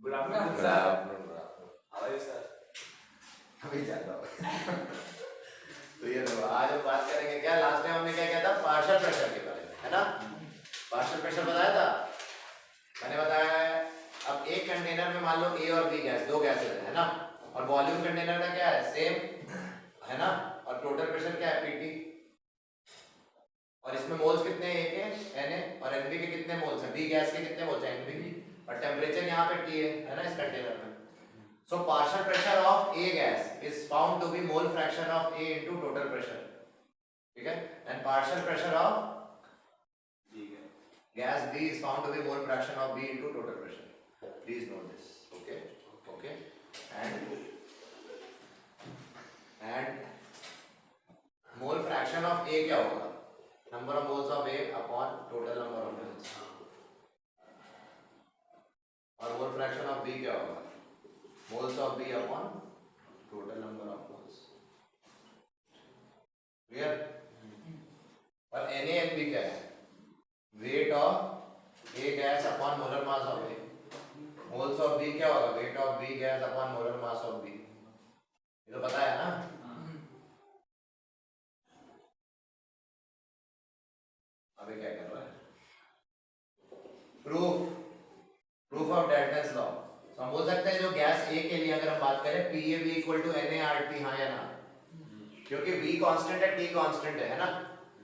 Good afternoon, Good sir. afternoon, good afternoon. How are you, sir? अभी जाता हूँ। तो ये देखो, आज हम बात करेंगे क्या, लास्ट टाइम हमने क्या किया था, पार्शियल प्रेशर के बारे में, है ना। पार्शियल प्रेशर बताया था, मैंने बताया है। अब एक कंटेनर में मान लो ए और बी गैस, दो गैसेस है ना, और वॉल्यूम कंटेनर का क्या है, सेम है ना, और टोटल प्रेशर क्या है, पीटी। और इसमें मोल्स कितने हैं, एक है Na, और Nb के कितने मोल्स हैं, बी गैस के कितने मोल्स हैं, Nb की, और टेम्परेचर यहाँ पे T है ना इस कंटेनर में। So partial pressure of A gas is found to be mole fraction of A into total pressure, ठीक है, and partial pressure of gas B is found to be mole fraction of B into total pressure. Please note this, okay, okay, and mole fraction of A क्या होगा, number of moles of A upon total number of moles, और mole fraction of B क्या होगा, moles of B upon total number of moles, clear। और NaNb क्या है, weight of A gas upon molar mass of A, moles of B क्या होगा, weight of B gas upon molar mass of B, ये तो पता है ना। अभी क्या कर रहा है, प्रूफ ऑफ डाल्टन्स लॉ। तो हम बोल सकते हैं जो गैस ए के लिए अगर हम बात करें PAV इक्वल टू NaRT, हाँ या ना, क्योंकि V कांस्टेंट है, T कांस्टेंट है ना,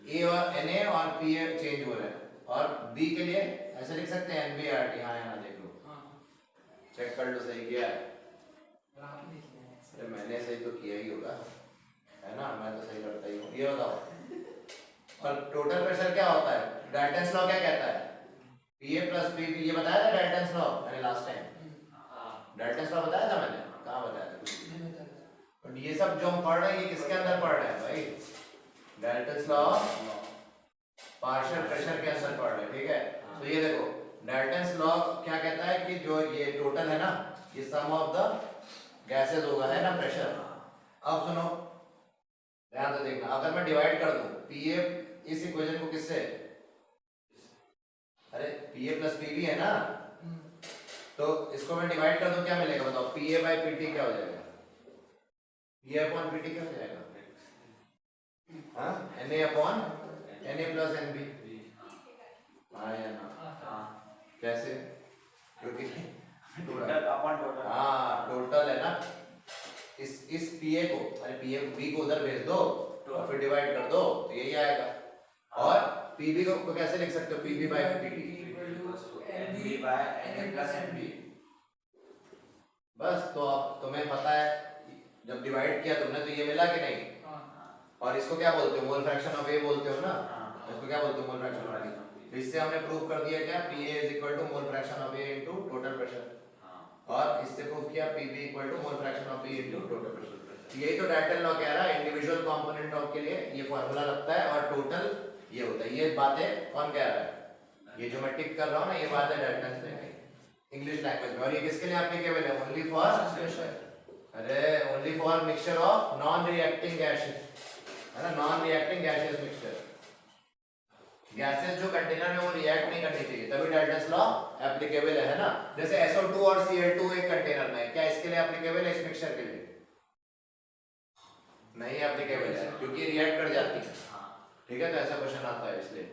A और Na और PA चेंज हो रहे हैं, और B के लिए ऐसे लिख सकते हैं NbRT, हाँ या ना, देख लो, चेक कर लो सही किया है। अरे मैंने सही तो किया ही होगा, है ना, मैं तो सही करता ही हूँ। ये बताओ, और टोटल प्रेशर क्या होता है, डाल्टन्स लॉ क्या कहता है, PA प्लस PV, ये बताया था डाल्टन्स लॉ मैंने लास्ट टाइम, डाल्टन्स लॉ बताया था मैंने, कहाँ बताया था, और ये सब जो हम पढ़ रहे हैं ये किसके अंदर पढ़ रहे हैं भाई, डाल्टन्स लॉ पार्शियल प्रेशर के अंदर पढ़ रहे हैं, ठीक है। तो ये देखो डाल्टन्स लॉ क्या कहता है कि जो ये टोटल है ना, ये सम ऑफ द गैसेस होगा, है ना, प्रेशर। अब सुनो ध्यान से देखना, अगर मैं डिवाइड कर दूं PA इस इक्वेशन को किससे, अरे PA प्लस PV है ना, तो इसको मैं डिवाइड कर दूं क्या मिलेगा बताओ, PA बाय PT क्या हो जाएगा, PA अपॉन PT क्या हो जाएगा, हाँ, Na upon Na plus NB, हाँ या ना, कैसे, क्योंकि टोटल अपॉन टोटल, हाँ टोटल है ना, इस PA को, अरे PA B को उधर भेज दो और फिर डिवाइड कर दो तो यही आएगा। और PB को कैसे लिख सकते हो, PB by PT, NB by Na plus NB। बस। तो अब तुम्हें पता है, जब डिवाइड किया तुमने तो ये मिला कि नहीं, और इसको क्या बोलते हो, मोल फ्रैक्शन ऑफ A बोलते हो ना, इसको क्या बोलते हो, मोल फ्रैक्शन ऑफ B। तो इससे हमने प्रूव कर दिया क्या, PA is equal to mole fraction of A into total pressure, और इससे प्रूव किया PB equal to mole fraction of B into total pressure. यही तो डाल्टन लॉ कह रहा है, इंडिविजुअल कंपोनेंट ऑफ के लिए ये फार्मूला लगता है और टोटल ये होता है। ये बातें कौन कह रहा है, ये जो मैं टिक कर रहा हूं ना, ये बातें डाल्टन ने कही इंग्लिश लैंग्वेज में, और ये किसके लिए एप्लीकेबल है, ओनली फॉर, अरे only for mixture of non reacting gases, है ना, non reacting gases mixture, gases जो कंटेनर में वो रिएक्ट नहीं करनी चाहिए, तभी डाल्टन्स लॉ एप्लीकेबल है ना। जैसे SO2 और Cl2 एक कंटेनर में, क्या इसके लिए एप्लीकेबल है, इस मिक्सचर के लिए नहीं एप्लीकेबल है, क्योंकि रिएक्ट कर जाती है, ठीक है। तो ऐसा क्वेश्चन आता है, इसलिए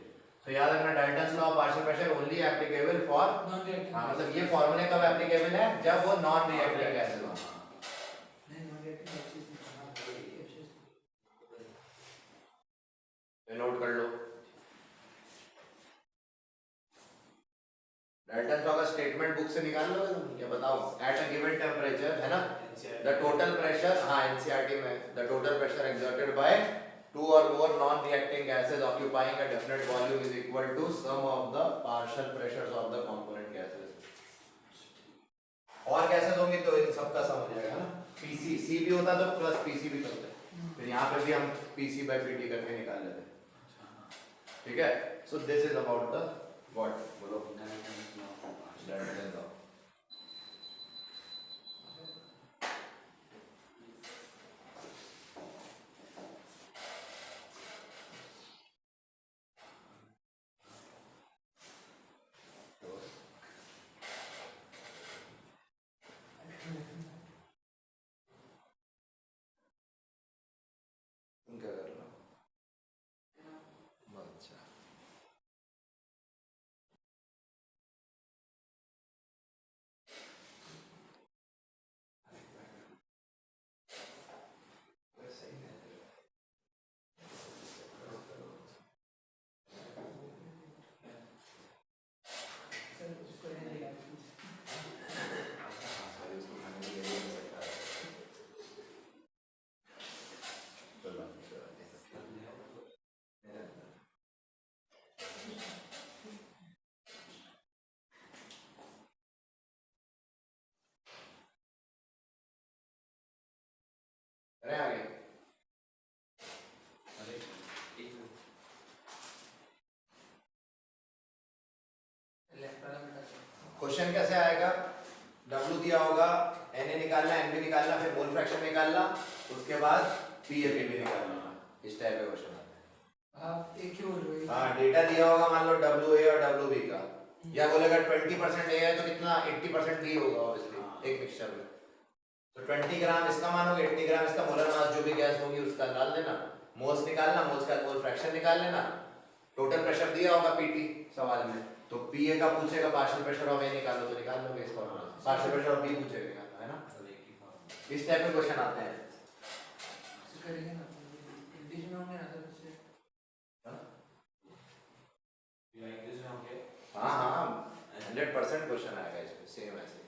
तो याद रखना Dalton's law of partial pressure only applicable for non reacting, हां मतलब ये फार्मूले कब एप्लीकेबल है, जब वो नॉन रिएक्टिंग गैसेस हो, नोट कर लो। डाल्टन्स लॉ का स्टेटमेंट बुक से निकाल लोगे तुम, क्या बताओ, एट अ गिवन टेंपरेचर, है ना, द टोटल प्रेशर, हाँ NCERT में, the total pressure exerted by two or more non-reacting gases occupying a definite volume is equal to sum of the partial pressures of the component gases। और gases होंगी तो इन सबका सम हो जाएगा ना, PC C भी होता तो प्लस PC भी करते, फिर यहाँ पे भी हम PC by PT करके निकाल लेते, ठीक है। So this is about the what, बोलो, डाल्टन्स लॉ। करें आगे। क्वेश्चन कैसे आएगा, W दिया होगा, Na निकालना, Nb निकालना, फिर मोल फ्रैक्शन निकालना, उसके बाद PFP भी निकालना, इस टाइप का क्वेश्चन आता है। आप एक ही बोल रहे हो। हाँ, डेटा दिया होगा मान लो WA और WB का, या बोलेगा 20% A है तो कितना 80% B होगा ऑब्वियसली एक मिक्सचर में। तो 20 ग्राम इसका मानोगे, 80 ग्राम इसका, मोलर मास जो भी गैस होगी उसका डाल देना, मोल्स निकालना, मोल्स का मोल फ्रैक्शन निकाल लेना, टोटल प्रेशर दिया होगा पीटी सवाल में, तो पीए का पूछेगा पार्शियल प्रेशर ऑफ ए निकालो तो निकाल लोगे इस फॉर्मूला से, पार्शियल प्रेशर ऑफ बी पूछेगा निकालना है ना, इस टाइप के क्वेश्चन आते हैं। करेंगे ना इंग्लिश में होंगे ना तो उससे हाँ हाँ 100% क्वेश्चन आएगा इसमें सेम ऐसे।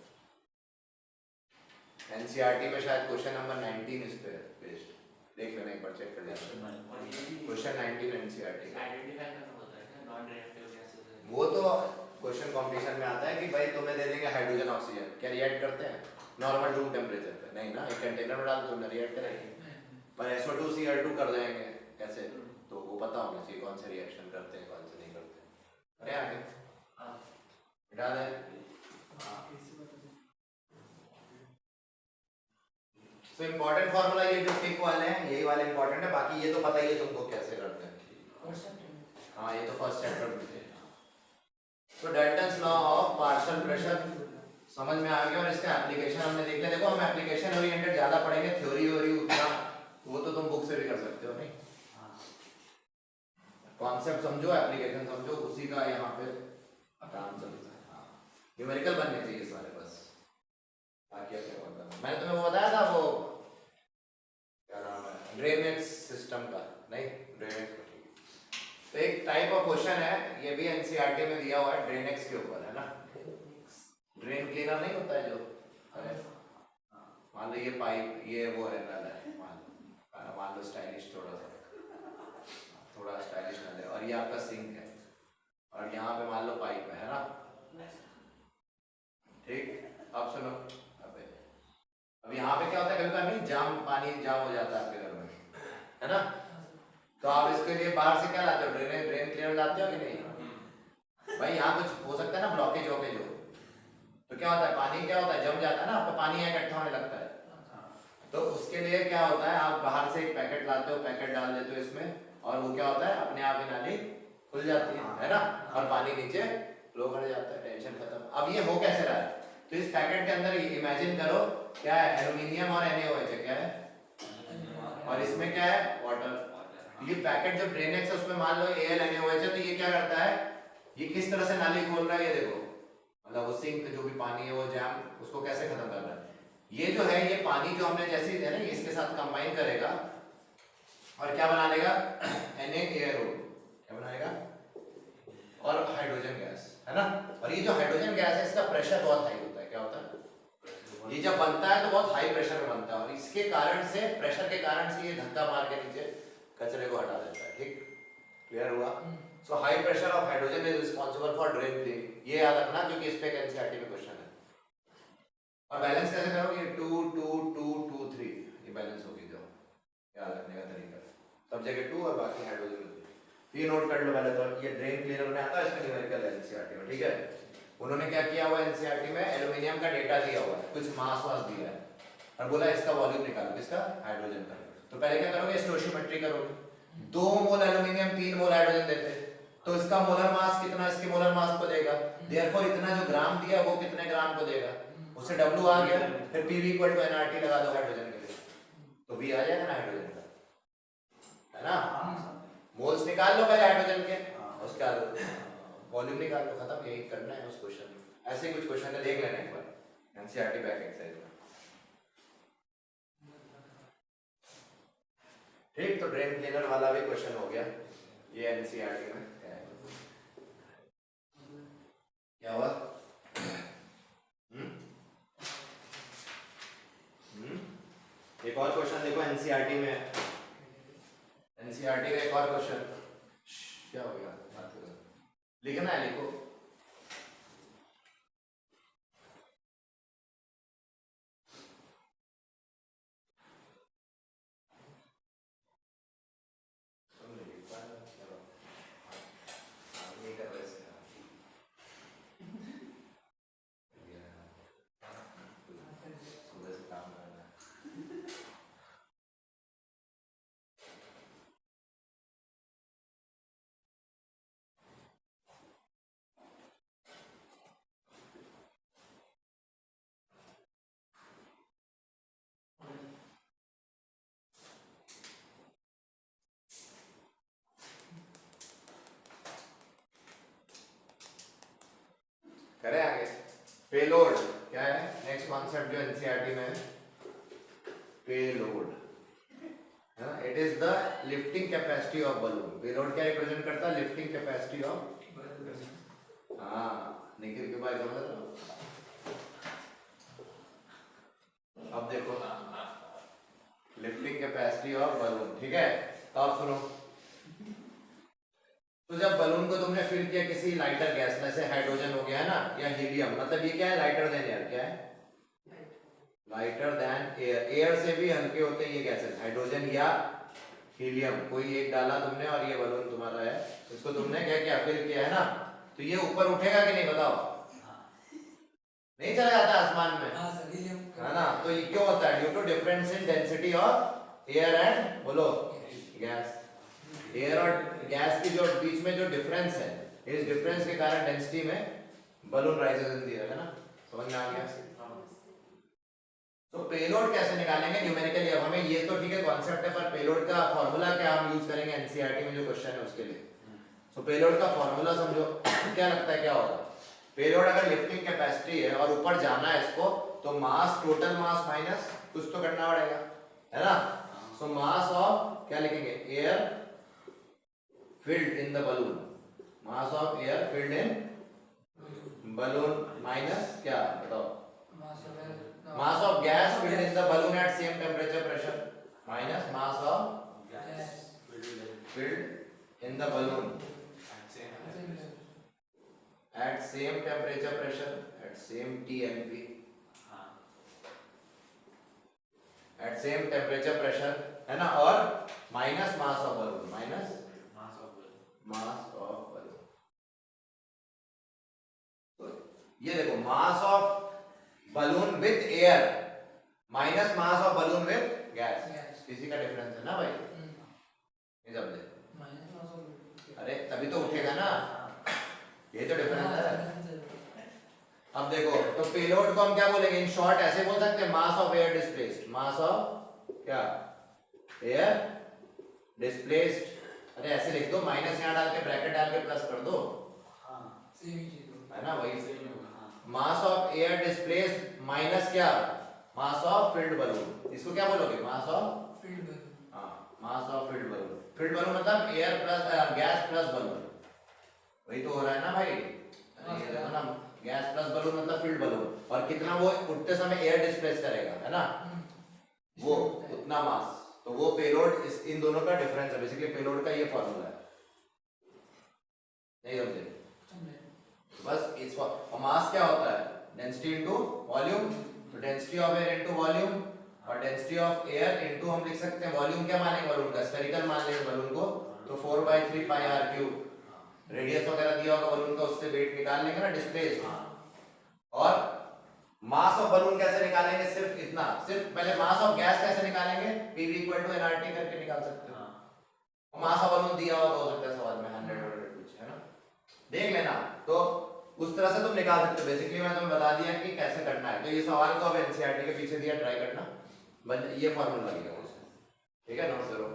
एनसीईआरटी में शायद क्वेश्चन नंबर 19 इस पे बेस्ड, देख लेना एक बार चेक कर लेना, क्वेश्चन 19 एनसीईआरटी वो तो क्वेश्चन कॉम्पिटिशन में आता है कि भाई तुम्हें दे देंगे हाइड्रोजन ऑक्सीजन, क्या रिएक्ट करते हैं नॉर्मल रूम टेम्परेचर पे, नहीं ना, एक कंटेनर में डाल तुमने रिएक्ट करेंगे, पर SO2 Cl2 कर देंगे कैसे, तो वो पता होना चाहिए कौन से रिएक्शन करते हैं कौन से नहीं करते। अरे आगे मिटा दें। तो इम्पोर्टेंट फार्मूला ये जो टिक वाले हैं यही वाले इम्पोर्टेंट है, बाकी ये तो पता ही है तुमको कैसे करते हैं। हाँ ये तो फर्स्ट चैप्टर में थे। तो Dalton's law of partial pressure समझ में आ गया, और इसका एप्लीकेशन हमने देख लिया। देखो हम एप्लीकेशन ओरिएंटेड ज्यादा पढ़ेंगे, थ्योरी वोरी उतना वो तो तुम बुक से भी कर सकते हो, नहीं कॉन्सेप्ट समझो एप्लीकेशन समझो, उसी का यहाँ पे काम चलता है। हाँ न्यूमेरिकल बनने चाहिए सारे बस, बाकी क्या होता है। मैंने तुम्हें वो बताया था वो क्या नाम है ड्रेनेज सिस्टम का, नहीं ड्रेनेज, तो एक टाइप ऑफ क्वेश्चन है ये भी एनसीईआरटी में दिया हुआ है ड्रेनेक्स के ऊपर है ना, ड्रेन क्लीनर नहीं होता है जो, अरे मान लो ये पाइप ये वो है नल है, मान लो स्टाइलिश थोड़ा स्टाइलिश नल है, और ये आपका सिंक है, और यहाँ पे मान लो पाइप है ना, ठीक। अब सुनो, अब यहाँ पे क्या होता है कभी कभी नहीं जाम, पानी जाम हो जाता है आपके घर में है ना, तो आप इसके लिए बाहर से क्या लाते हो, ड्रेन क्लीनर लाते हो कि नहीं भाई, यहाँ कुछ हो सकता है ना ब्लॉकेज वॉकेज हो, तो क्या होता है पानी क्या होता है जम जाता है ना, आपका पानी यहाँ इकट्ठा होने लगता है, तो उसके लिए क्या होता है आप बाहर से एक पैकेट लाते हो, पैकेट डाल देते हो इसमें, और वो क्या होता है अपने आप ही नाली खुल जाती है ना, और पानी नीचे फ्लो कर जाता है, टेंशन खत्म। अब ये हो कैसे रहा है, तो इस पैकेट के अंदर इमेजिन करो क्या है, एल्यूमिनियम और NaOH है, क्या है, और इसमें क्या है वाटर, ये पैकेट जो ड्रेनेक्स है उसमें मान लो AlNaOH है, तो ये क्या करता है, ये किस तरह से नाली खोल रहा है, ये देखो मतलब वो सिंक जो भी पानी है वो जैम उसको कैसे खत्म कर रहा है, ये जो है ये पानी जो हमने जैसे है ना इसके साथ कंबाइन करेगा और क्या बना लेगा NaAO, क्या बनाएगा, और हाइड्रोजन गैस है ना, और ये जो हाइड्रोजन गैस है इसका प्रेशर बहुत हाई होता है, क्या होता है ये जब बनता है तो बहुत हाई प्रेशर में बनता है, और इसके कारण से प्रेशर के कारण से ये धक्का मार के नीचे कचरे को हटा देता है, ठीक क्लियर हुआ। So high pressure of hydrogen is responsible for drain cleaning, ये याद रखना क्योंकि इस पे एनसीईआरटी में क्वेश्चन है। और बैलेंस कैसे करोगे, 2 2 2 2 3 ये बैलेंस होगी जो याद रखने का तरीका, सब जगह 2 और बाकी हाइड्रोजन, ये नोट कर लो पहले, तो ये ड्रेन क्लीनर में आता है, इसमें न्यूमेरिकल एनसीईआरटी में, ठीक है। उन्होंने क्या किया हुआ एनसीईआरटी में एल्यूमिनियम का डेटा दिया हुआ है, कुछ मास वास दिया है और बोला इसका वॉल्यूम निकालो, किसका, हाइड्रोजन का, तो पहले क्या करोगे स्टोइचियोमेट्री करोगे, 2 मोल एल्यूमिनियम 3 मोल हाइड्रोजन देते हैं, तो इसका मोलर मास कितना, इसके मोलर मास को देगा, देयरफॉर इतना जो ग्राम दिया वो कितने ग्राम को देगा, उससे W आ गया, फिर PV = nRT लगा दो हाइड्रोजन के लिए, तो V आ जाएगा ना हाइड्रोजन का, है ना, मोल्स निकाल लो पहले हाइड्रोजन के, उसके बाद वॉल्यूम निकाल लो, खत्म, यही करना है उस क्वेश्चन में। ऐसे कुछ क्वेश्चन है, देख लेना एक बार एनसीईआरटी बैक एक्सरसाइज में, ठीक। तो ड्रेन क्लीनर वाला भी क्वेश्चन हो गया, ये एनसीईआरटी में क्या हुआ, एक और क्वेश्चन देखो एनसीईआरटी में, एनसीईआरटी का एक और क्वेश्चन, क्या हो गया लिखना है, लिखो पेलोड क्या है नेक्स्ट कॉन्सेप्ट जो एनसीईआरटी में है, पेलोड है ना, it is the lifting capacity of balloon. Payload क्या रिप्रेजेंट करता है, लिफ्टिंग कैपेसिटी ऑफ, हाँ निखिल के भाई समझ रहे हो। अब देखो लिफ्टिंग कैपेसिटी ऑफ बलून, ठीक है। तो आप सुनो, तो जब बलून को तुमने फिल किया किसी लाइटर गैस, जैसे हाइड्रोजन हो गया है ना, या हीलियम, मतलब ये क्या है, लाइटर देन एयर, क्या है, लाइटर देन एयर। एयर से भी हल्के होते हैं ये गैसेस, हाइड्रोजन या हीलियम, कोई एक डाला तुमने और ये बलून तुम्हारा है, इसको तुमने क्या किया, फिल किया है ना, तो ये ऊपर उठेगा कि नहीं बताओ, नहीं चला जाता आसमान में, हाँ सर हीलियम है ना। तो ये क्यों होता है, due to difference in density of air and बोलो गैस। एयर और गैस की जो बीच में जो डिफरेंस है, इस डिफरेंस के कारण डेंसिटी में balloon rises in the air, है ना, समझ में आ गया। तो पेलोड कैसे निकालेंगे न्यूमेरिकली, अब हमें ये तो ठीक है कॉन्सेप्ट है, पर पेलोड का फार्मूला क्या हम यूज करेंगे एनसीईआरटी में जो क्वेश्चन है उसके लिए। तो पेलोड का फार्मूला समझो, क्या लगता है क्या होगा, पेलोड अगर लिफ्टिंग कैपेसिटी है और ऊपर जाना है इसको, तो मास, टोटल मास माइनस कुछ तो करना पड़ेगा, है ना। सो मास ऑफ क्या लिखेंगे, air filled in the balloon, mass of air filled in balloon minus क्या बताओ, mass of gas filled in the balloon at same temperature pressure minus mass of gas filled in the balloon at same temperature pressure at same TMP at same temperature pressure, है ना, और minus mass of balloon, minus mass of balloon. तो ये देखो mass of balloon with air minus mass of balloon with gas, इसी का difference है ना भाई, ये जब देखो, अरे तभी तो उठेगा ना, ये तो डिफरेंस है। अब देखो तो पेलोड को हम क्या बोलेंगे, इन शॉर्ट ऐसे बोल सकते हैं, mass of air displaced, mass of क्या, एयर डिस्प्लेस्ड, अरे ऐसे लिख दो, माइनस यहाँ डाल के ब्रैकेट डाल के प्लस कर दो, है ना, वही mass of air displaced minus क्या, मास ऑफ फिल्ड बलून, इसको क्या बोलोगे, मास ऑफ फील्ड बलून, हाँ mass of field balloon. Field balloon मतलब air plus gas plus balloon, वही तो हो रहा है ना भाई, ये देखो ना, गैस प्लस बलून मतलब फिल्ड बलून, और कितना वो उठते समय एयर डिस्प्लेस करेगा, है ना, वो उतना मास, तो वो पेलोड, इस इन दोनों का डिफरेंस है, बेसिकली पेलोड का ये फॉर्मूला है, नहीं समझे, बस इस और मास क्या होता है, डेंसिटी इनटू वॉल्यूम, तो density of air into volume, और डेंसिटी ऑफ एयर इनटू हम लिख सकते हैं वॉल्यूम, क्या मानेंगे बलून का, स्फेरिकल मान लेंगे बलून को, तो 4/3 पाई आर क्यूब, रेडियस वगैरह दिया होगा बलून का, उससे वेट निकाल लेंगे ना डिस्प्लेस। और मास ऑफ बलून कैसे निकालेंगे, सिर्फ इतना, सिर्फ पहले मास ऑफ गैस कैसे निकालेंगे, PV = nRT करके निकाल सकते हो, और मास ऑफ बलून दिया होगा हो सकता है सवाल में 100 कुछ, है ना, देख लेना, तो उस तरह से तुम निकाल सकते हो। बेसिकली मैं तुम्हें बता दिया कि कैसे करना है, तो ये सवाल को अब एनसीईआरटी के पीछे दिया, ट्राई करना, ये फॉर्मूला लगेगा उससे, ठीक है, नोट करो।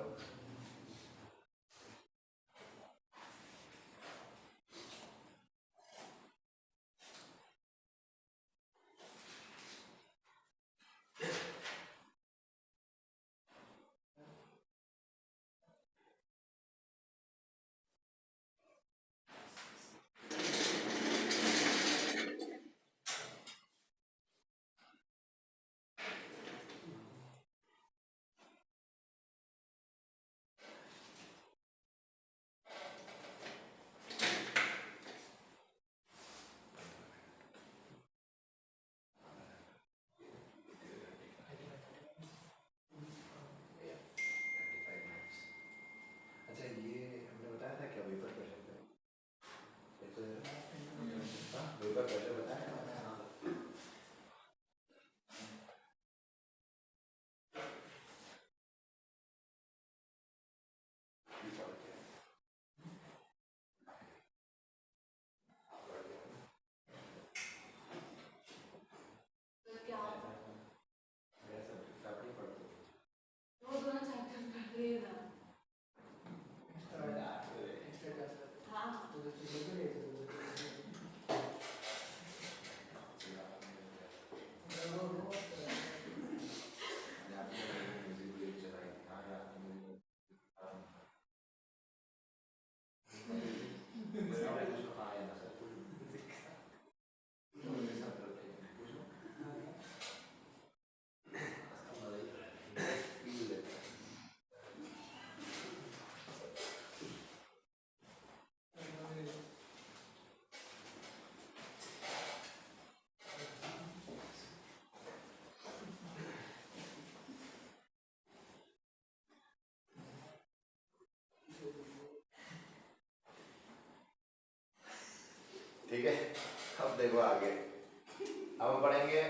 पढ़ेंगे,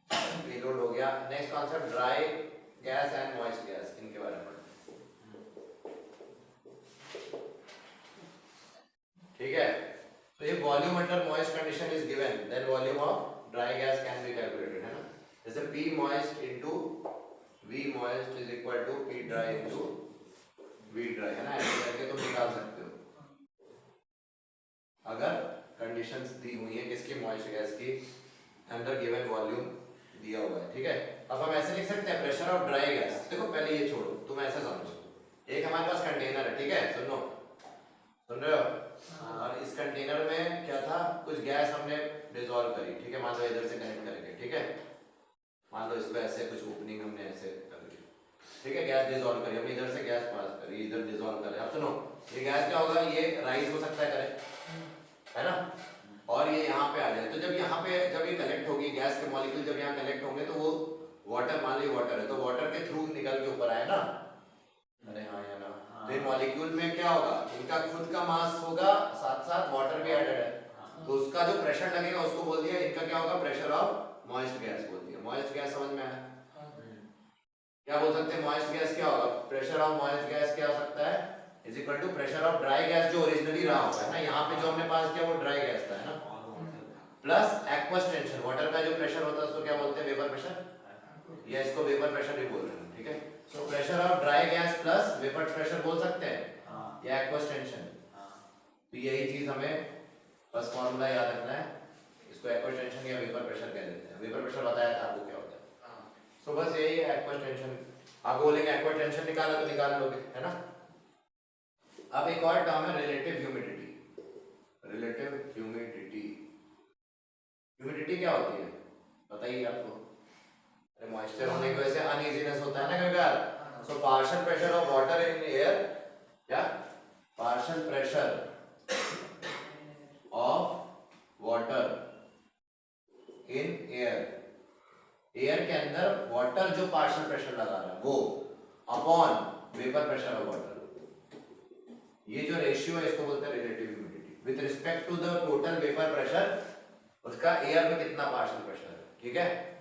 पेलोड हो गया। Next concept dry gas and moist gas, इनके बारे में ठीक है। तो ये volume under moist condition is given, then volume of dry gas can be calculated, है ना। जैसे P moist into V moist is equal to P dry into V dry, है ना, ऐसे करके तुम निकाल सकते हो अगर कंडीशंस दी हुई है किसकी, मॉइस्ट गैस की, अंडर गिवन वॉल्यूम दिया हुआ है, ठीक है। अब हम ऐसे लिख सकते हैं प्रेशर ऑफ ड्राई गैस। देखो पहले ये छोड़ो, तुम ऐसे समझो, एक हमारे पास कंटेनर है, ठीक है, सुनो, सुन रहे हो, और इस कंटेनर में क्या था, कुछ गैस हमने डिसॉल्व करी, ठीक है, मान लो इधर से कनेक्ट करके, ठीक है, मान लो इसको ऐसे कुछ ओपनिंग हमने ऐसे कर दी, ठीक है, गैस डिसॉल्व करी हमने, इधर से गैस पास करी, इधर डिसॉल्व करे। अब सुनो, ये गैस क्या होगा, ये राइज हो सकता है, करे, है ना, और ये यहाँ पे आ जाए, तो जब यहाँ पे जब ये कलेक्ट होगी, गैस के मॉलिक्यूल जब यहाँ कलेक्ट होंगे, तो वो वाटर, मान लो वाटर है, तो वाटर के थ्रू निकल के ऊपर आए ना, अरे हाँ या ना, तो ये मॉलिक्यूल में क्या होगा, इनका खुद का मास होगा, साथ साथ वाटर भी एडेड है, तो उसका जो प्रेशर लगेगा उसको बोल दिया, इनका क्या होगा, प्रेशर ऑफ मॉइस्ट गैस बोल दिया। मॉइस्ट गैस समझ में आया, क्या बोल सकते हैं, मॉइस्ट गैस क्या होगा, प्रेशर ऑफ मॉइस्ट गैस क्या हो सकता है, is equal to pressure of dry gas जो ओरिजिनली रहा होगा, है ना, यहाँ पे जो हमने पास किया वो ड्राई गैस था, है ना, प्लस एक्वस टेंशन, वाटर का जो प्रेशर होता है उसको क्या बोलते हैं, वेपर प्रेशर, या इसको वेपर प्रेशर भी बोल रहे हैं, ठीक है। So pressure of dry gas plus vapour pressure बोल सकते हैं, या एक्वस टेंशन। तो यही चीज हमें बस फॉर्मूला याद रखना है, इसको एक्वस टेंशन या वेपर प्रेशर कह देते हैं। वेपर प्रेशर बताया था आपको क्या होता है, सो बस यही है एक्वस टेंशन। आप बोलेंगे एक्वस टेंशन निकाला तो निकाल लोगे, है ना। अब एक और टर्म है relative humidity. Relative humidity, humidity क्या होती है बताइए आपको, मॉइस्चर होने की वजह से अनइजीनेस होता है ना कई बार। So partial pressure of water in air, क्या, partial pressure of water in air, air के अंदर वाटर जो पार्शियल प्रेशर लगा रहा है वो upon vapour pressure of water, ये जो रेशियो है इसको बोलते हैं relative humidity with respect to the total vapour pressure, उसका एयर में कितना पार्शियल प्रेशर है, ठीक है,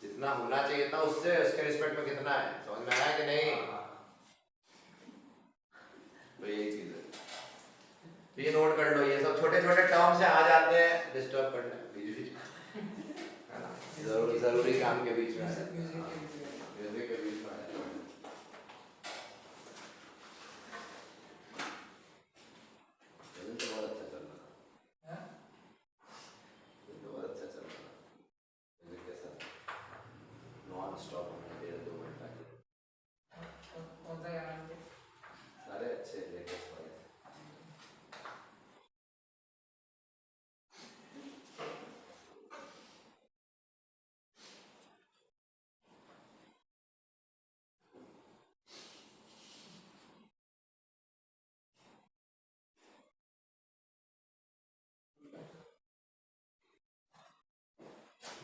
जितना होना चाहिए था उससे उसके रिस्पेक्ट में कितना है, समझ में आया कि नहीं। तो यही चीज है, तो ये नोट कर लो, ये सब छोटे छोटे टर्म से आ जाते हैं डिस्टर्ब करने बीच बीच में, है ना, जरूरी काम के बीच में, म्यूजिक के बीच में।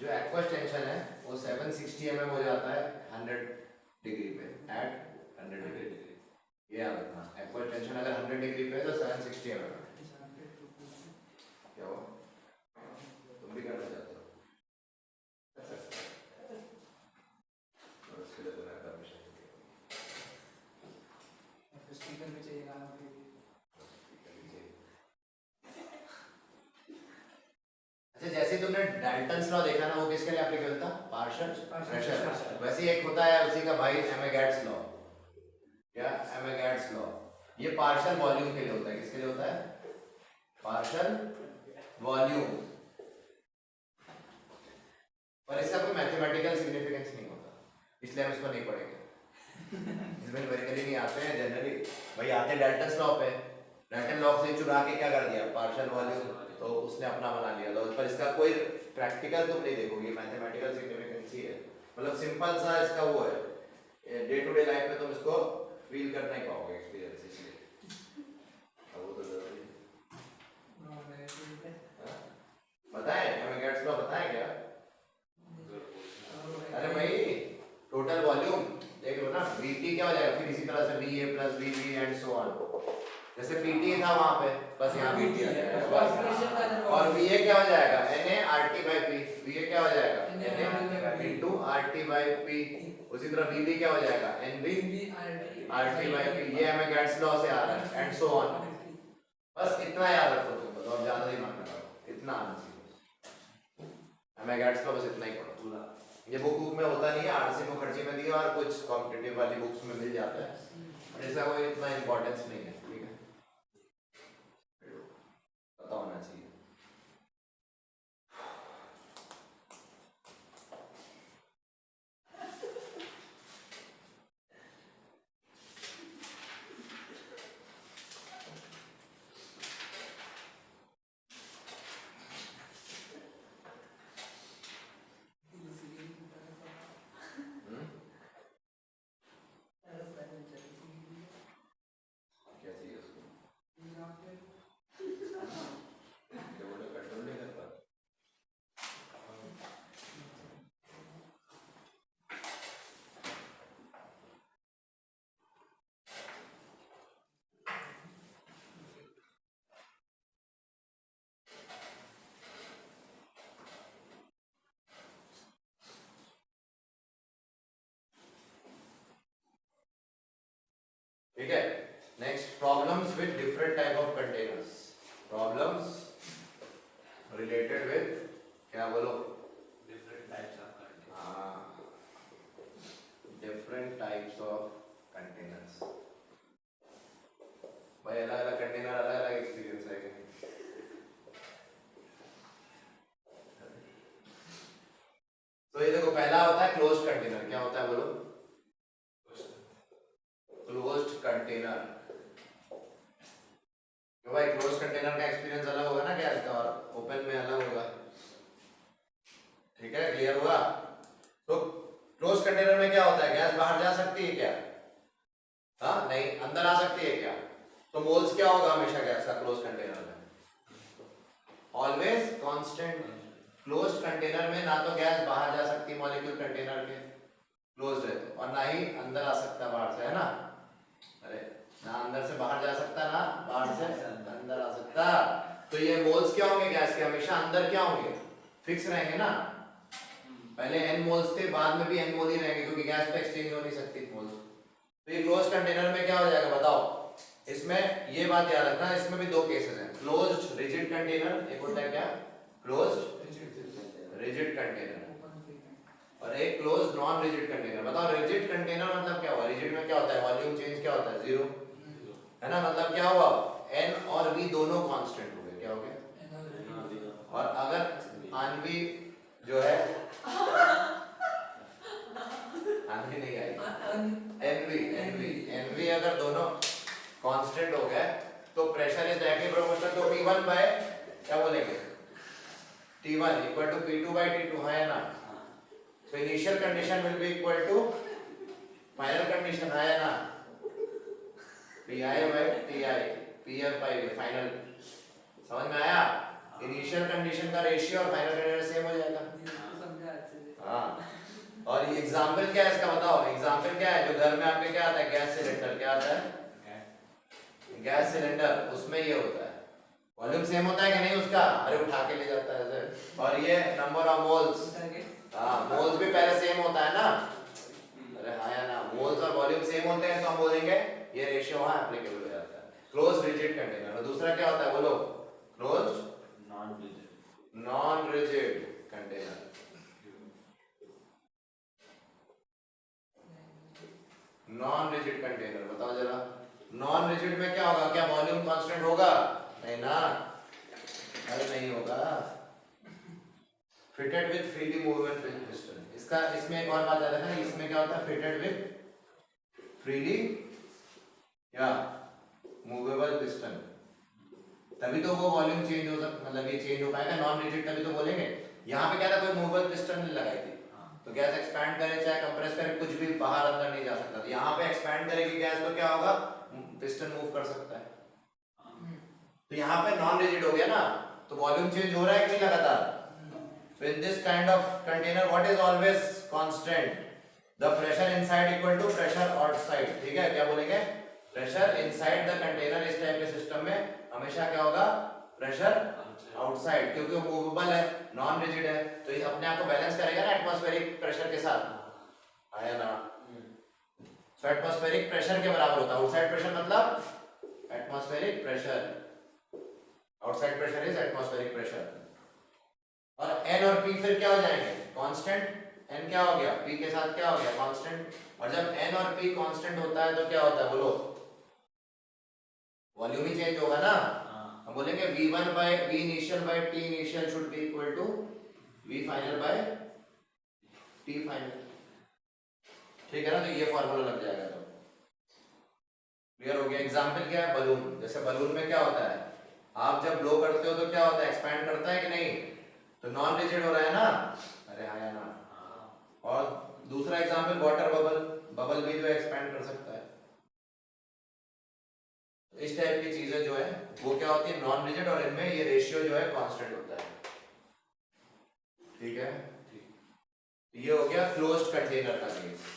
जो एक्वस टेंशन है वो 760 mm हो जाता है 100 डिग्री पे, एट 100 डिग्री, ये याद रखना। एक्वस टेंशन अगर 100 डिग्री पे है तो 760 mm है। क्या हुआ, तुम भी करना चाहते हो, और उसके लिए तुम्हें परमिशन चाहिए, स्पीकर भी चाहिए गाना के लिए। जैसे तुमने डाल्टन्स लॉ देखा ना, वो किसके लिए एप्लीकेबल था, पार्शियल प्रेशर। वैसे ही एक होता है उसी का भाई एमेगाट्स लॉ, क्या, एमेगाट्स लॉ, ये पार्शियल वॉल्यूम के लिए होता है। किसके लिए होता है, पार्शियल वॉल्यूम, पर इसका कोई मैथमेटिकल सिग्निफिकेंस नहीं होता, इसलिए हम इसको नहीं पढ़ेंगे। इसमें न्यूमेरिकली नहीं आते हैं जनरली, भाई आते डाल्टन्स लॉ पे, डाल्टन लॉ से चुरा के क्या कर दिया, पार्शियल वॉल्यूम, तो उसने अपना बना लिया था, पर इसका कोई प्रैक्टिकल तुम नहीं देखोगे, मैथमेटिकल सिग्निफिकेंस ही है, मतलब सिंपल सा इसका वो है, डे टू डे लाइफ में तुम इसको फील कर नहीं पाओगे, एक्सपीरियंस, इसलिए अब वो तो जरूरी है। बताएं एमेगाट्स लॉ, बताएं क्या, अरे भाई टोटल वॉल्यूम देख लो ना, Vt क्या हो जाएगा, फिर इसी तरह से Va plus Vb and so on, जैसे पीटी था वहां पे, बस यहाँ PT पीटी आ है, जाएगा कॉर्पोरेशन का बस। जो- और वीए क्या हो जाएगा, N A R T by P, VA क्या हो जाएगा NA N into R T by P. उसी तरह वीबी क्या हो जाएगा, N B R T by P. ये हमें गेट्स लॉ से आ रहा है, एंड सो ऑन। बस इतना याद रखो तुम, बस और ज्यादा दिमाग में लगाओ, इतना आना चाहिए हमें गेट्स लॉ, बस इतना ही पढ़ो पूरा। ये बुक में होता नहीं है, आरसी मुखर्जी में दिया और कुछ कॉम्पिटिटिव वाली बुक्स में मिल जाता है, ऐसा कोई इतना इंपॉर्टेंस नहीं है, ठीक है, पता होना चाहिए। क्या चाहिए उसको, क्या बोले, कंट्रोल नहीं कर पाते। ठीक है, next problems with different type of containers. Problems related with, क्या बोलो, Different types of content. Different types of containers. भाई अलग अलग कंटेनर, अलग अलग एक्सपीरियंस है कि नहीं? तो ये देखो, पहला होता है क्लोज्ड कंटेनर। क्या होता है बोलो, क्लोज्ड कंटेनर। तो भाई क्लोज्ड कंटेनर का एक्सपीरियंस अलग होगा ना गैस का, और ओपन में अलग होगा, ठीक है, क्लियर हुआ। तो क्लोज्ड कंटेनर में क्या होता है, गैस बाहर जा सकती है क्या, हाँ नहीं, अंदर आ सकती है क्या। तो मोल्स क्या होगा हमेशा गैस का क्लोज्ड कंटेनर में, ऑलवेज कांस्टेंट। क्लोज्ड कंटेनर में ना तो गैस बाहर जा सकती मॉलिक्यूल कंटेनर के, क्लोज्ड है तो, और ना ही अंदर आ सकता बाहर से, है ना, अरे ना अंदर से बाहर जा सकता, ना बाहर से अंदर आ सकता। तो ये मोल्स क्या होंगे गैस के, हमेशा अंदर क्या होंगे, फिक्स रहेंगे ना। पहले n मोल्स थे, बाद में भी n मोल ही रहेंगे, क्योंकि गैस पे एक्सचेंज हो नहीं सकती मोल्स। तो ये क्लोज्ड कंटेनर में क्या हो जाएगा बताओ, इसमें ये बात याद रखना, इसमें भी दो केसेस हैं, क्लोज्ड रिजिड कंटेनर, एक होता है क्या, क्लोज्ड रिजिड कंटेनर, और एक क्लोज्ड नॉन रिजिड कंटेनर। बताओ रिजिड कंटेनर मतलब क्या हुआ, रिजिड में क्या होता है, वॉल्यूम चेंज क्या होता है, जीरो, है ना, मतलब क्या हुआ, n और v दोनों कांस्टेंट हो गए, क्या हो गए। और अगर आणवी जो है, आणवी नहीं आई, nv अगर दोनों कांस्टेंट हो गए, तो pressure is directly proportional to p1 by, क्या बोलेंगे, t1 equal to p2 bye t2, है ना। So initial condition will be equal to final condition, है ना, pi by ti, pf by final। समझ में आया, इनिशियल कंडीशन का रेशियो और फाइनल कंडीशन सेम हो जाएगा। हाँ, और ये एग्जांपल क्या है इसका बताओ, एग्जांपल क्या है, जो घर में आपके क्या आता है, गैस सिलेंडर, क्या आता है, गैस सिलेंडर, उसमें ये होता है, वॉल्यूम सेम होता है कि नहीं उसका, अरे उठा के ले जाता है ऐसे, और ये नंबर ऑफ मोल्स, हाँ मोल्स भी पहले सेम होता है ना, अरे हाँ या ना, मोल्स और वॉल्यूम सेम होते हैं तो हम बोलेंगे ये रेशियो वहां एप्लीकेबल हो जाता है। Close rigid container. और दूसरा क्या होता है बोलो, close non rigid container. Non rigid container बताओ जरा, नॉन रिजिड में क्या होगा, क्या वॉल्यूम कांस्टेंट होगा, नहीं ना, अरे नहीं होगा। Fitted with freely movable piston, इसका इसमें एक और बात याद रखना, इसमें क्या होता है, फिटेड विद फ्रीली या मूवेबल पिस्टन, तभी तो वो वॉल्यूम चेंज हो सकता, मतलब ये चेंज हो पाएगा। नॉन रिजिड तभी तो बोलेंगे, यहाँ पे क्या था, कोई मूवेबल पिस्टन नहीं लगाई थी, तो गैस एक्सपैंड करे चाहे कंप्रेस करे, कुछ भी बाहर अंदर नहीं जा सकता। यहाँ पे एक्सपैंड करेगी गैस तो क्या होगा, पिस्टन मूव कर सकता है। तो यहाँ पे नॉन रिजिड हो गया ना, तो वॉल्यूम चेंज हो रहा है कि नहीं लगातार। So in this kind of container, what is always constant? The pressure inside equal to pressure outside. ठीक है, क्या बोलेंगे, प्रेशर इनसाइड द कंटेनर, इस टाइप के सिस्टम में हमेशा क्या होगा, प्रेशर आउटसाइड, क्योंकि वो मूवेबल है, नॉन रिजिड है, तो ये अपने आप को बैलेंस करेगा ना एटमॉस्फेरिक प्रेशर के साथ, आया ना। सो एटमॉस्फेरिक प्रेशर के बराबर होता है आउटसाइड प्रेशर, मतलब atmospheric pressure, outside pressure is atmospheric pressure. और एन और पी फिर क्या हो जाएंगे, कांस्टेंट, एन क्या हो गया, पी के साथ क्या हो गया, कांस्टेंट। और जब एन और पी कांस्टेंट होता है तो क्या होता है, बोलो, वॉल्यूम ही चेंज होगा ना। हम बोलेंगे v1 by v initial by t initial should be equal to v final by t final, ठीक है ना। तो ये फॉर्मूला लग जाएगा, तो क्लियर हो गया। एग्जांपल क्या है, बलून। जैसे बलून में क्या होता है, आप जब ब्लो करते हो तो क्या होता है, एक्सपैंड करता है कि नहीं, तो नॉन रिजिड हो रहा है ना, अरे हाँ या ना। और दूसरा एग्जांपल वाटर बबल, बबल भी जो एक्सपैंड कर सकता है। इस टाइप की चीजें जो है वो क्या होती है, नॉन रिजिड, और इनमें ये रेशियो जो है कांस्टेंट होता है, ठीक है। ये हो गया क्लोज्ड कंटेनर का केस।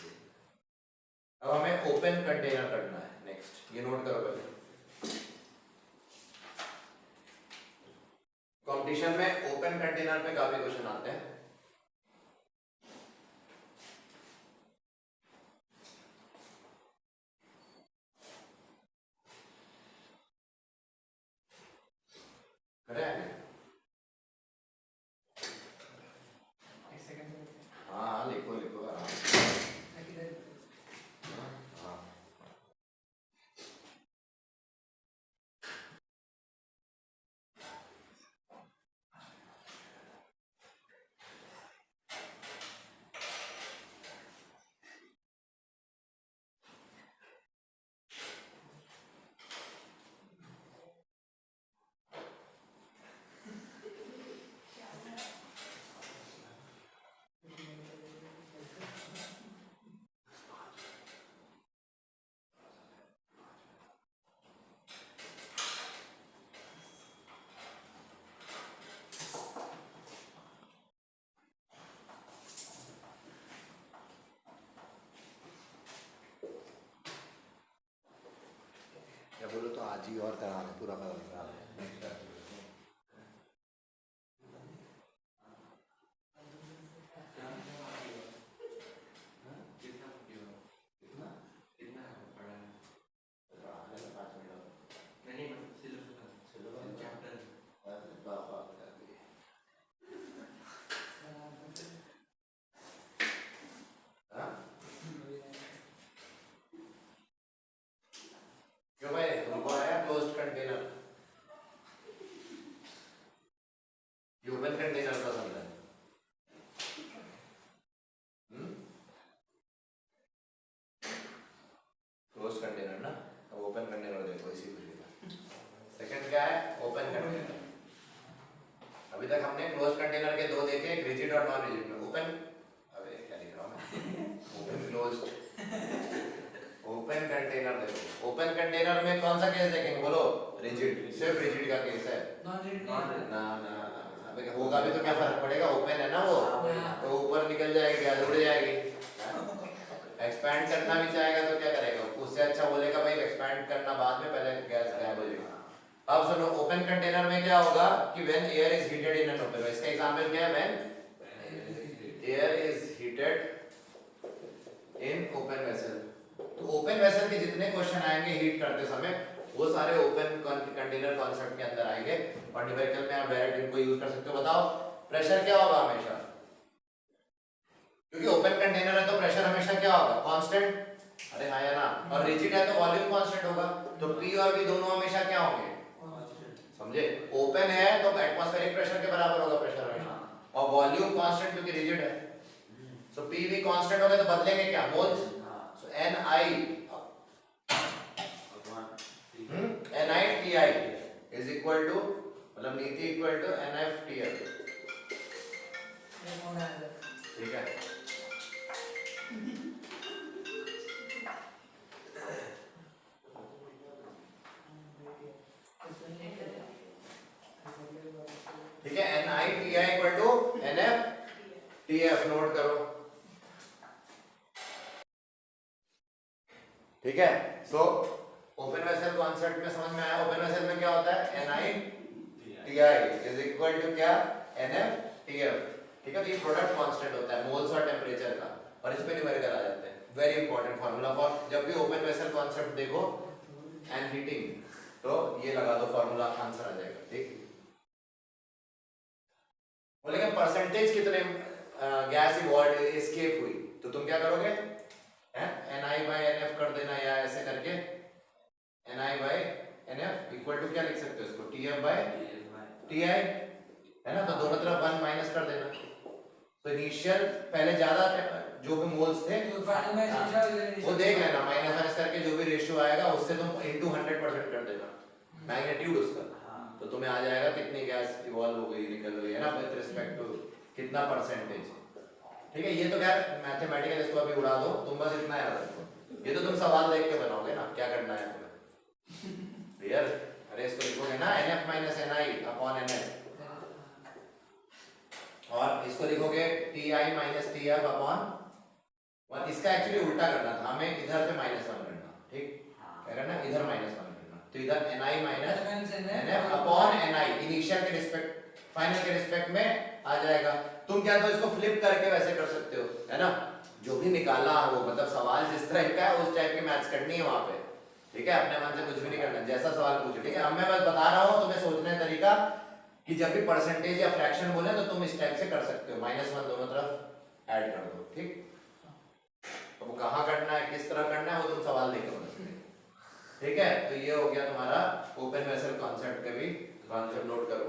अब हमें ओपन कंटेनर करना है नेक्स्ट, ये नोट करो पहले। कंपटीशन में ओपन कंटेनर पे काफी क्वेश्चन आते हैं। एक सेकंड में हाँ लिखो लिखो आराम से। हाँ या बोलो तो आज ही और करा दे, पूरा करा दे नेक्स्ट। क्यों भाई, तुमको आया क्लोज्ड कंटेनर, ये ओपन कंटेनर पसंद है? क्लोज्ड कंटेनर ना, अब ओपन कंटेनर देखो इसी खुशी का। सेकंड क्या है, ओपन कंटेनर। अभी तक हमने क्लोज्ड कंटेनर के दो देखे, एक रिजिड और नॉन रिजिड में। ओपन, अबे क्या लिख रहा हूं मैं, ओपन क्लोज्ड। ओपन कंटेनर देखो, ओपन कंटेनर में कौन सा केस देखेंगे, बोलो, रिजिड, सिर्फ रिजिड का केस है। नॉन रिजिड ना ना ना, अबे होगा भी तो क्या फर्क पड़ेगा, ओपन है ना वो, तो ऊपर निकल जाएगी, गैस उड़ जाएगी। एक्सपैंड करना भी चाहेगा तो क्या करेगा, उससे अच्छा बोलेगा भाई एक्सपैंड करना बाद में, पहले गैस गायब हो जाएगी। अब सुनो, ओपन कंटेनर में क्या होगा कि when air is heated in an open, इसका एग्जांपल क्या है, when air is heated in open vessel. तो ओपन वेसल के जितने क्वेश्चन आएंगे हीट करते समय, वो सारे ओपन कंटेनर कॉन्सेप्ट के अंदर आएंगे, और न्यूमेरिकल में आप डायरेक्ट इनको यूज कर सकते हो। बताओ प्रेशर क्या होगा हमेशा, क्योंकि ओपन कंटेनर है तो प्रेशर हमेशा क्या होगा, कांस्टेंट, अरे हाँ या ना। और रिजिड है तो वॉल्यूम कांस्टेंट होगा, तो पी और वी दोनों हमेशा क्या होंगे, समझे। ओपन है तो एटमॉस्फेरिक प्रेशर के बराबर होगा प्रेशर हमेशा, और वॉल्यूम कांस्टेंट क्योंकि रिजिड है। सो पी वी कांस्टेंट हो गए तो बदलेंगे क्या, moles. So N I T I is equal to, मतलब नीति equal to N F T L, ठीक है। ठीक है, N I T I equal to N F T F, note करो, ठीक है। सो ओपन वेसल कॉन्सेप्ट में समझ में आया? ओपन वेसल में क्या होता है? NiTi इज इक्वल टू क्या? NFTF। ठीक है, तो ये प्रोडक्ट कांस्टेंट होता है मोल्स और टेम्परेचर का, और इस पे न्यूमेरिकल आ जाते हैं। वेरी इंपॉर्टेंट फार्मूला फॉर जब भी ओपन वेसल कॉन्सेप्ट देखो एंड हीटिंग, तो ये लगा दो फार्मूला, आंसर आ जाएगा। ठीक, बोलेंगे परसेंटेज कितने गैस इवॉल्व एस्केप हुई, तो तुम क्या करोगे? Ni/NF कर देना, या ऐसे करके Ni/NF इक्वल टू क्या लिख सकते हो इसको? TF/Ti है ना, तो दोनों तरफ 1 माइनस कर देना। तो इनिशियल पहले ज्यादा जो भी मोल्स थे तो फाइनल में वो देख लेना, माइनस माइनस करके जो भी रेशियो आएगा उससे तुम इनटू 100% कर देना मैग्नीट्यूड उसका, तो तुम्हें आ जाएगा कितनी गैस इवॉल्व हो गई, निकल गई है ना, विद रिस्पेक्ट टू कितना परसेंटेज। ठीक है, ये तो क्या मैथमेटिकल, इसको अभी उड़ा दो, तुम बस इतना याद रखो। ये तो तुम सवाल देख के बनाओगे ना, क्या करना है तुम्हें। क्लियर? अरे इसको लिखोगे ना NF - Ni अपॉन NF, और इसको लिखोगे Ti - TF अपॉन 1। इसका एक्चुअली उल्टा करना था हमें, इधर से -1 करना। ठीक, क्या करना? इधर -1 करना, तो इधर Ni - NF upon Ni initial के रिस्पेक्ट फाइनल के रिस्पेक्ट में आ जाएगा। तुम क्या तो इसको फ्लिप करके वैसे कर सकते हो, है ना, जो भी निकाला वो, मतलब सवाल जिस तरह का है उस टाइप की मैथ्स करनी है वहां पे। ठीक है, अपने मन से कुछ भी नहीं करना, जैसा सवाल पूछो। ठीक है, अब मैं बस बता रहा हूँ तुम्हें सोचने का तरीका कि जब भी परसेंटेज या फ्रैक्शन बोले तो तुम इस टाइप से कर सकते हो, -1 दोनों तरफ ऐड कर दो। ठीक, तो वो कहाँ करना है, किस तरह करना है, वो तुम सवाल देख के बता सकते हो। ठीक है, तो ये हो गया तुम्हारा ओपन वेसल कॉन्सेप्ट का भी कॉन्सेप्ट, नोट करो।